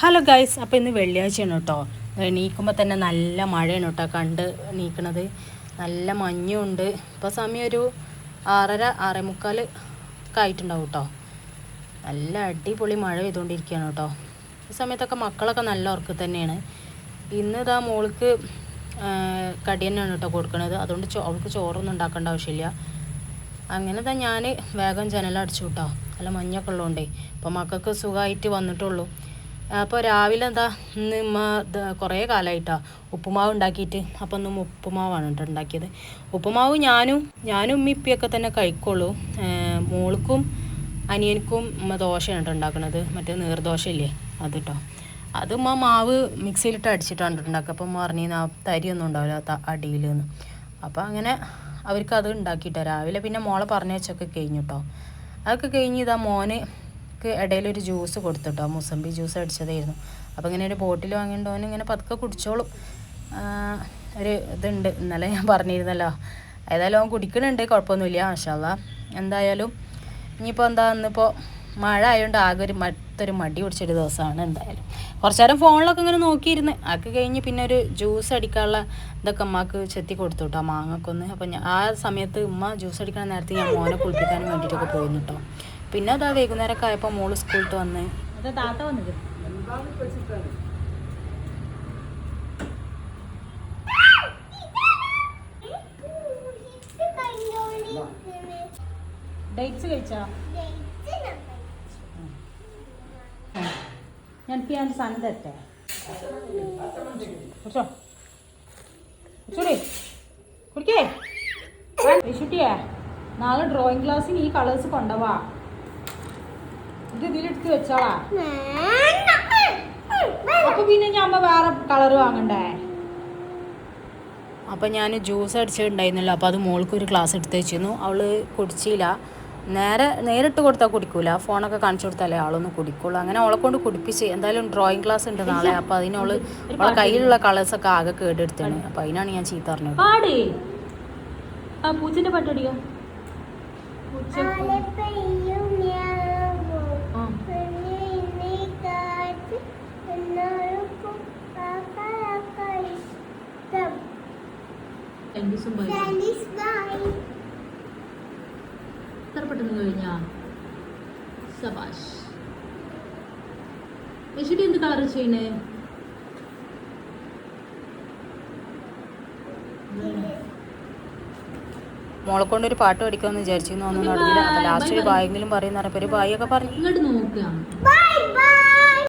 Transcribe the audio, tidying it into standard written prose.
Hello guys, അപ്പോൾ ഇന്ന് വെള്ളിയാഴ്ചയാണ് കേട്ടോ. എണീക്കുമ്പോൾ തന്നെ നല്ല മഴയാണ് കേട്ടോ കണ്ട് എണീക്കണത്. നല്ല മഞ്ഞുണ്ട്. ഇപ്പോൾ സമയം ഒരു 6:30 6:45 ഒക്കെ ആയിട്ടുണ്ടാവും കേട്ടോ. നല്ല അടിപൊളി മഴ പെയ്തുകൊണ്ടിരിക്കുകയാണ് കേട്ടോ. ഈ സമയത്തൊക്കെ മക്കളൊക്കെ നല്ല ഉറക്കം തന്നെയാണ്. ഇന്ന് ഇതാ മോൾക്ക് കടി തന്നെയാണ് കേട്ടോ കൊടുക്കണത്. അതുകൊണ്ട് അവൾക്ക് ചോറൊന്നും ഉണ്ടാക്കേണ്ട ആവശ്യമില്ല. അങ്ങനെ തന്നെ ഞാൻ വേഗം ജനലടച്ചു കേട്ടോ. നല്ല മഞ്ഞൊക്കെ ഉള്ളതുകൊണ്ടേ ഇപ്പോൾ മക്കൾക്ക് സുഖമായിട്ട് വന്നിട്ടുള്ളൂ. അപ്പോൾ രാവിലെ എന്താ ഇന്ന് കുറേ കാലമായിട്ടാണ് ഉപ്പുമാവ് ഉണ്ടാക്കിയിട്ട്. അപ്പോൾ ഇന്ന് ഉപ്പുമാവാണ് കേട്ടോ ഉണ്ടാക്കിയത്. ഉപ്പുമാവ് ഞാനും ഉമ്മിപ്പിയൊക്കെ തന്നെ കഴിക്കുള്ളൂ. മോൾക്കും അനിയനിക്കും ദോശയാണ് കേട്ടോ ഉണ്ടാക്കുന്നത്. മറ്റേ നീർദോശ ഇല്ലേ അത് കേട്ടോ. അത് മാവ് മിക്സിയിലിട്ട് അടിച്ചിട്ടാണ് ഉണ്ടാക്കുക. അപ്പം പറഞ്ഞിരുന്നു ആ തരിയൊന്നും ഉണ്ടാവില്ല അടിയിൽ നിന്ന്. അപ്പോൾ അങ്ങനെ അവർക്ക് അത് ഉണ്ടാക്കിയിട്ടാണ് രാവിലെ. പിന്നെ മോളെ പറഞ്ഞേച്ചൊക്കെ കഴിഞ്ഞു കേട്ടോ. അതൊക്കെ കഴിഞ്ഞ് ഇതാ മോന് ഇടയിലൊരു ജ്യൂസ് കൊടുത്തിട്ടോ. മുസമ്പി ജ്യൂസ് അടിച്ചതായിരുന്നു. അപ്പോൾ ഇങ്ങനെ ഒരു ബോട്ടിൽ വാങ്ങിയിട്ടുണ്ടോന്ന് ഇങ്ങനെ പതുക്കെ കുടിച്ചോളും. ഒരു ഇതുണ്ട്, ഇന്നലെ ഞാൻ പറഞ്ഞിരുന്നല്ലോ. ഏതായാലും അവൻ കുടിക്കണുണ്ട്, കുഴപ്പമൊന്നുമില്ല മാഷാല്ലാ. എന്തായാലും ഇനിയിപ്പോൾ എന്താ ഇന്നിപ്പോൾ മഴ ആയതുകൊണ്ട് ആകെ മറ്റൊരു മടി പിടിച്ചൊരു ദിവസമാണ്. എന്തായാലും കുറച്ചു നേരം ഫോണിലൊക്കെ ഇങ്ങനെ നോക്കിയിരുന്ന് അതൊക്കെ കഴിഞ്ഞ് പിന്നെ ഒരു ജ്യൂസ് അടിക്കാനുള്ള ഇതൊക്കെ ഉമ്മക്ക് ചെത്തി കൊടുത്തു കേട്ടോ, മാങ്ങക്കൊന്ന്. അപ്പം ആ സമയത്ത് ഉമ്മ ജ്യൂസ് അടിക്കുന്ന നേരത്തെ ഞാൻ മോനെ കുളിപ്പിക്കാനും വേണ്ടിയിട്ടൊക്കെ പോയിരുന്നു കേട്ടോ. പിന്നെ അതാ വൈകുന്നേരമൊക്കെ ആയപ്പോൾ മോള് സ്കൂളിൽ വന്ന് താത്ത വന്നത് ഡേറ്റ്സ് കഴിച്ചാ എനിക്ക് ഞാൻ സാധനം തരട്ടെ. കുടിച്ചോ കുടിച്ചോടി കുടിക്കേ വിഷുട്ടിയേ. നാളെ ഡ്രോയിങ് ക്ലാസ്സിന് ഈ കളേഴ്സ് കൊണ്ടുപോവാ. ഇത് ഇതിലെടുത്ത് വെച്ചോളാ. അപ്പൊ പിന്നെ ഞാൻ വേറെ കളർ വാങ്ങണ്ടേ. അപ്പം ഞാൻ ജ്യൂസ് അടിച്ചിട്ടുണ്ടായിരുന്നല്ലോ. അപ്പോൾ അത് മോൾക്കൊരു ഗ്ലാസ് എടുത്ത് വെച്ചിരുന്നു. അവള് കുടിച്ചില്ല. നേരിട്ട് കൊടുത്താൽ കുടിക്കൂല, ഫോണൊക്കെ കാണിച്ചു കൊടുത്താലേ ആളൊന്നും കുടിക്കുള്ളൂ. അങ്ങനെ അവളെ കൊണ്ട് കുടിപ്പിച്ച്. എന്തായാലും ഡ്രോയിങ് ക്ലാസ് ഉണ്ട് നാളെ. അപ്പോൾ അതിനവള് അവളെ കയ്യിലുള്ള കളേഴ്സൊക്കെ ആകെ കേടെടുത്താണ്. അപ്പോൾ അതിനാണ് ഞാൻ ചീത്ത പറഞ്ഞത്. പൂച്ചന്റെ പാട്ടടിയോ എത്ര പെട്ടെന്ന് കഴിഞ്ഞാ. സബാഷ്. യശുട്ടി എന്ത് കളർ ചെയ്യണേ? മോളെ കൊണ്ടൊരു പാട്ട് പഠിക്കാമെന്ന് വിചാരിച്ചിരുന്നു, ഒന്നും നടന്നില്ല. അപ്പോൾ ലാസ്റ്റ് ഒരു ബായെങ്കിലും പറയുന്ന ഒരു ബായൊക്കെ പറഞ്ഞു ഇങ്ങോട്ട് നോക്കുക.